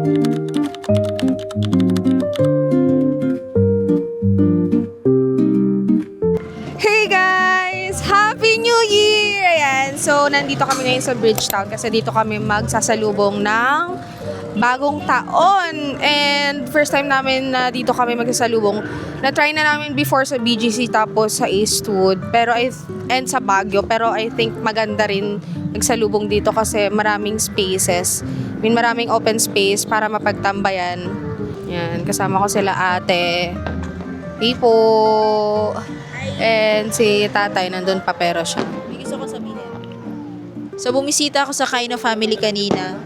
Hey guys! Happy New Year! Ayan, so nandito kami ngayon sa Bridgetown kasi dito kami magsasalubong ng bagong taon. And first time namin na dito kami magsasalubong. Na-try na namin before sa BGC tapos sa Eastwood and sa Baguio. Pero I think maganda rin magsalubong dito kasi maraming spaces. I mean, maraming open space para mapagtambayan. Yan, kasama ko sila ate, Pipo, and si tatay nandun pa pero siya. May gusto ko sabihin. So, bumisita ako sa Kaino family kanina.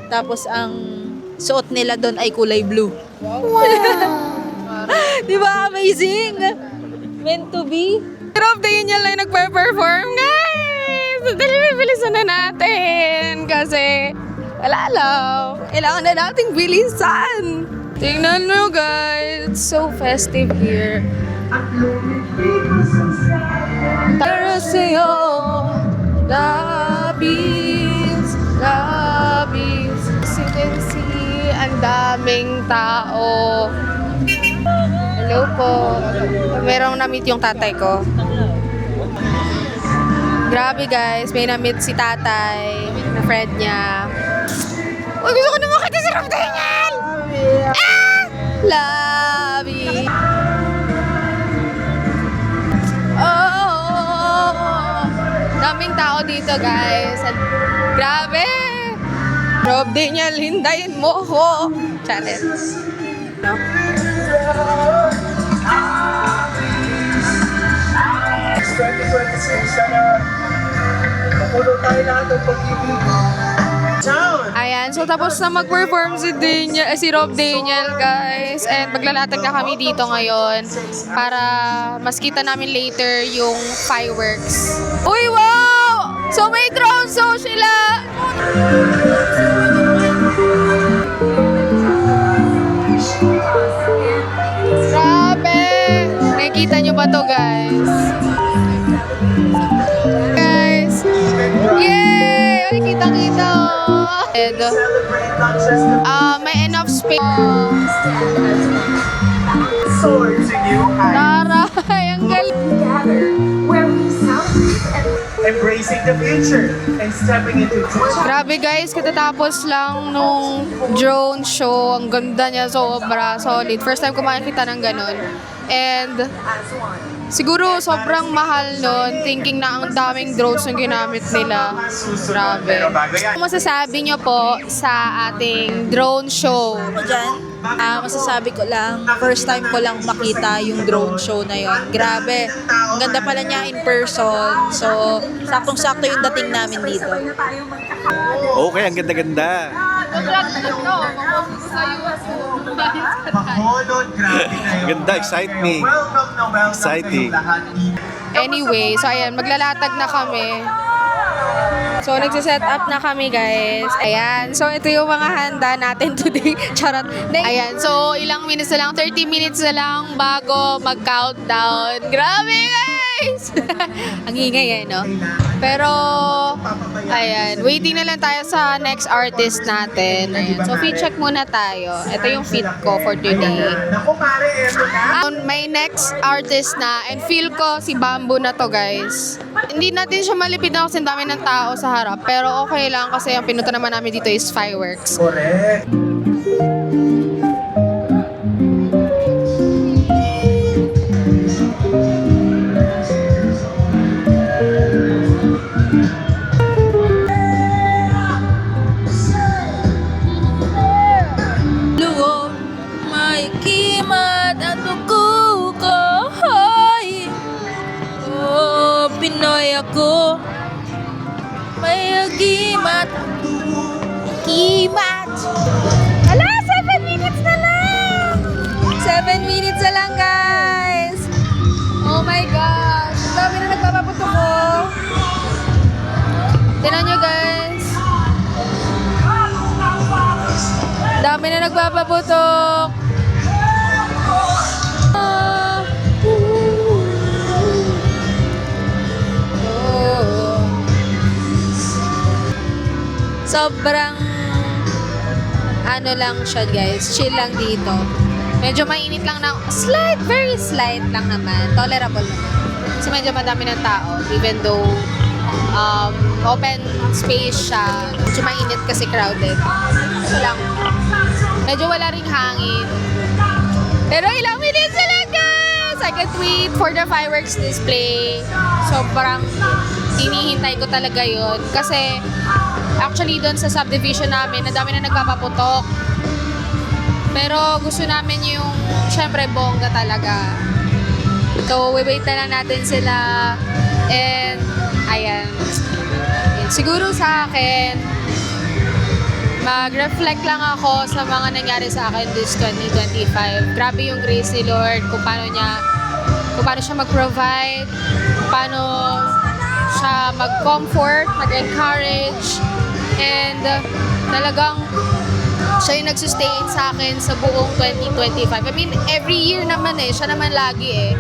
Tapos, ang suot nila doon ay kulay blue. Wow! Di ba? Amazing! Meant to be. Rob Daniel na yung nagpe-perform. Guys! Dali, bilisan na natin. Kasi, wala lang. Kailangan na nating bilisan. Tingnan mo guys. It's so festive here. Para sa'yo, labis, labis. As you can see, ang daming tao. Hello po. Merong na-meet yung tatay ko. Grabe guys, may na-meet si tatay, na friend niya. Uy, gusto ko na makita si Rob Daniel! Ah! Labi! Oh! Daming tao dito guys. At grabe! Rob Daniel, hindayin mo ko! Chalet. No? 2026 sana mapuno tayo lahat ng pag-ibig. Ayan, so tapos na mag-perform si Rob Daniel, guys. And maglalatag na kami dito ngayon para mas kita namin later yung fireworks. Uy, wow! So may drone show sila! Grabe! Nakikita nyo ba to, guys? Guys! Yay! Ay, kita-kita! And, may enough space. Taray! Ang galing! Embracing the future and stepping into Grabe guys, katatapos lang nung drone show. Ang ganda niya, sobra solid. First time ko makikita ng ganun. And siguro sobrang mahal nun, thinking na ang daming drones yung ginamit nila. Grabe. Ano masasabi nyo po sa ating drone show? Ako dyan, masasabi ko lang, first time ko lang makita yung drone show na yon. Grabe. Ang ganda pala niya in person. So, saktong-sakto yung dating namin dito. Okay, ang ganda-ganda. Maholod, grabe na yun. Ganda, excite me. Welcome na welcome Exciting. kayong lahat. Anyway, so ayan, maglalatag na kami. So, nagsiset up na kami, guys. Ayan. So, ito yung mga handa natin today. Charot. Ayan. So, ilang minutes na lang, 30 minutes na lang bago mag-countdown. Grabe, guys! Ang ingay, no? Pero, ayan. Waiting na lang tayo sa next artist natin. Ayan. So, fit check muna tayo. Ito yung fit ko for today. Naku, pare, eto na. May next artist na and feel ko si Bamboo na to guys. Hindi natin siya malipid na kasi ang dami ng tao sa harap pero okay lang kasi ang pinunta naman namin dito is fireworks. Correct. Lugo, may kimat at dugo ko. Hoy! Oh, Pinoy ako. May agimat. Kimat! Ala, 7 minutes na lang! 7 minutes na lang guys! Oh my gosh! Ang dami na nagpapaputok ko. Tignan nyo guys. Dami na nagpapaputok. Sobrang ano lang siya guys, chill lang dito. Medyo mainit lang ng slight, very slight lang naman. Tolerable naman. Kasi medyo madami ng tao, even though open space siya. Medyo mainit kasi crowded. So lang, medyo wala ring hangin. Pero ilang minutes na lang guys! I can't wait for the fireworks display. So parang hinihintay ko talaga yun. Kasi actually doon sa subdivision namin, ang dami na nagpapaputok. Pero gusto namin yung, syempre, bongga talaga. So, wait na lang natin sila. And, ayan. Siguro sa akin, mag-reflect lang ako sa mga nangyari sa akin this 2025. Grabe yung grace ni Lord, kung paano siya mag-provide, kung paano siya mag-comfort, mag-encourage, and talagang siya yung nagsustain sa akin sa buong 2025. I mean, every year naman siya naman lagi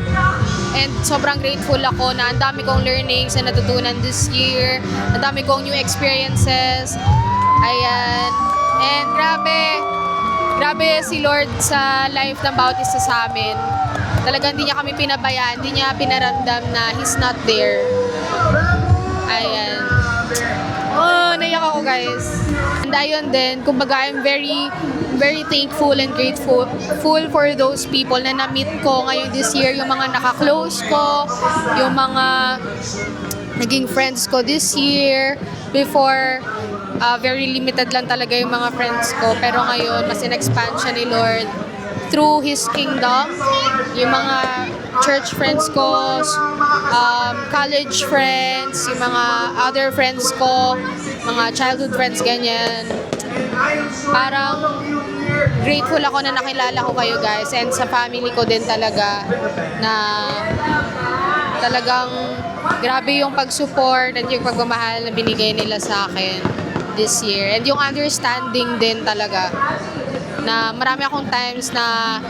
And sobrang grateful ako na ang dami kong learnings na natutunan this year, ang dami kong new experiences. Ayan. And grabe si Lord sa life ng bawat isa sa amin. Talagang hindi niya kami pinabayaan, hindi niya pinaramdam na He's not there. Ayan. Oh, naiyak ako guys. And ayun din, kumbaga I'm very thankful and grateful for those people na na-meet ko ngayon this year. Yung mga naka-close ko, yung mga naging friends ko this year. Before, very limited lang talaga yung mga friends ko. Pero ngayon, mas in-expand siya ni Lord through His kingdom. Yung mga church friends ko, college friends, yung mga other friends ko, mga childhood friends, ganyan. Parang grateful ako na nakilala ko kayo guys, and sa family ko din talaga na talagang grabe yung pag-support at yung pagmamahal na binigay nila sa akin this year. And yung understanding din talaga na marami akong times na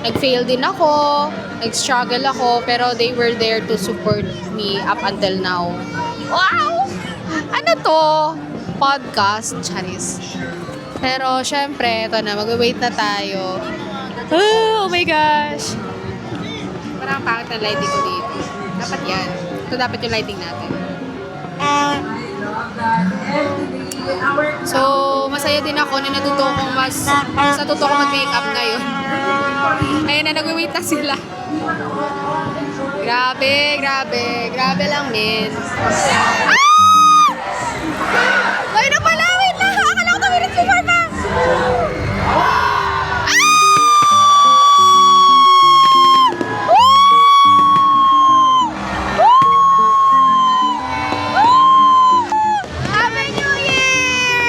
nag-fail din ako, nag-struggle ako, pero they were there to support me up until now. Wow! Ano to? Podcast? Charis. Pero syempre, ito na, mag-wait na tayo. Oh my gosh! Parang pangit na lighting ko dito. Dapat yan. Ito dapat yung lighting natin. So, masaya din ako na natuto kong mag-makeup ngayon. Ayun na, nag-wait na sila. Grabe lang, men. Ah! Ayun na pala, wait lang. Akala ko tawirin si Mama. Happy New Year!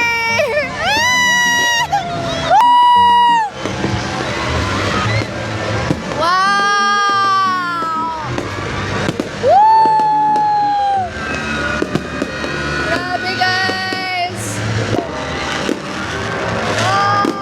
Wow! Grabe guys! Wow!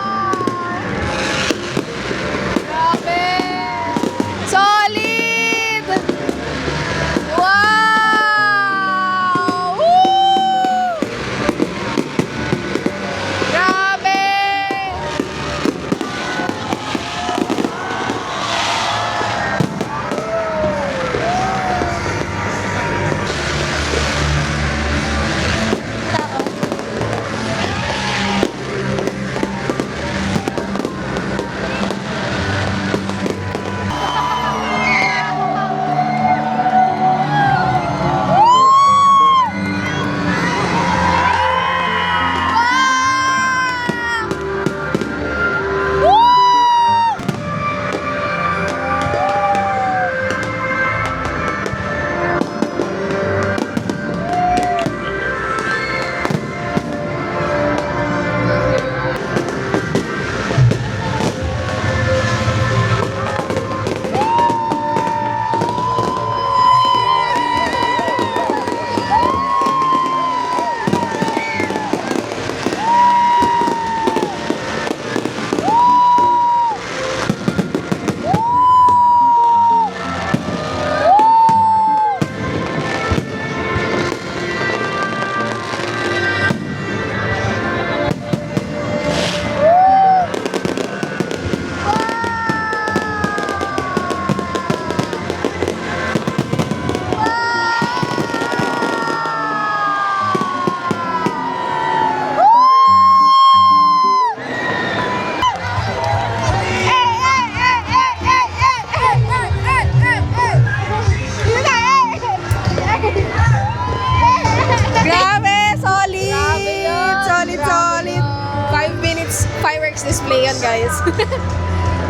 fireworks display yun, guys.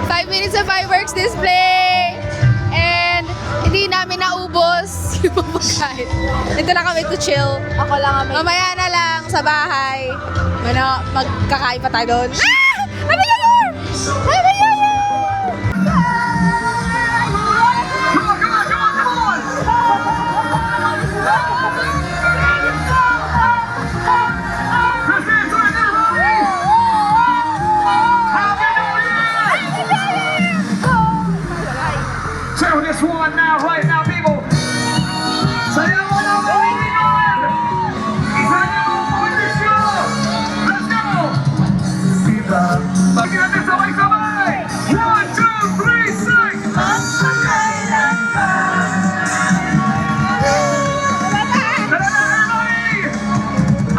5 minutes of fireworks display! And hindi namin naubos yung pagkain. Ito lang kami to chill. Ako lang ang Mamaya na lang sa bahay. Magkakain pa tayo doon. Ah! Happy New Year! Happy New Year! So this one now, right now, people. Sayaw mo na malingon! Sayaw mo for the show! Let's go! Diba? Pagin natin sabay-sabay! 1, 2, 3, 6!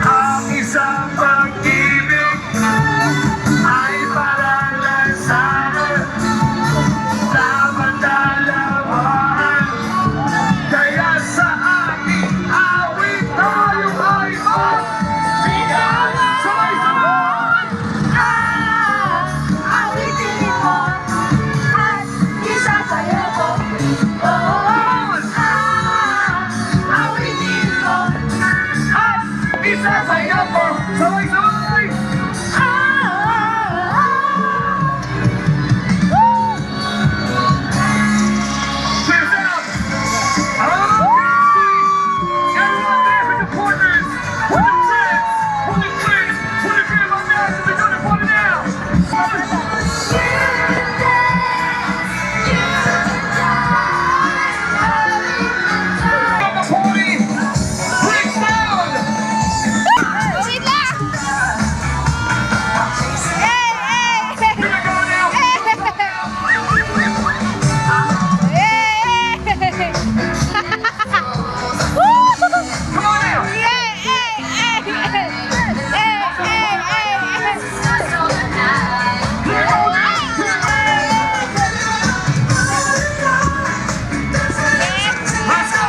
Ang isang pag-ibig ay parang lansangan dapat dalawahan. Kaya sa ating awit tayo ay magbigayan. Sabay-sabay! Awitin mo at isasayaw ko. Awitin mo At isasayaw ko. Sabay-sabay! Cheers out! Okay! Everyone there with the partners, with the friends, with the friends, with the grandma dads, they're gonna put it out! On the party! Breaks down! Wait lang! Here we go now! Come on now! Here we go now! Let's go!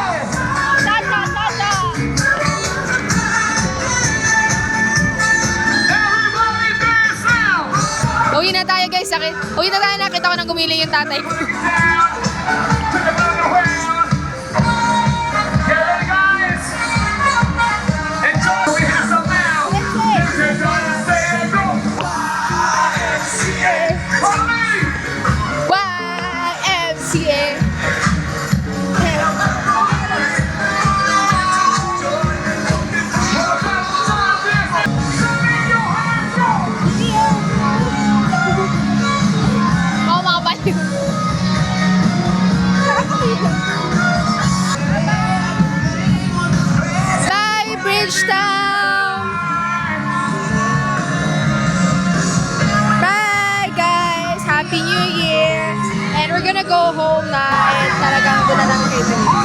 Everybody dance now! Uwi na tayo, guys. Uwi na tayo. Nakita ko nang gumiling yung tatay ko. Down to the battleground. Get ready, guys. Enjoy. We have some now. This is gonna stay and go. YMCA. Follow me. YMCA. Ako makapaliw. Bye, Bridgetown! Bye, guys! Happy New Year! And we're gonna go home na. And talagang doon na lang kayo.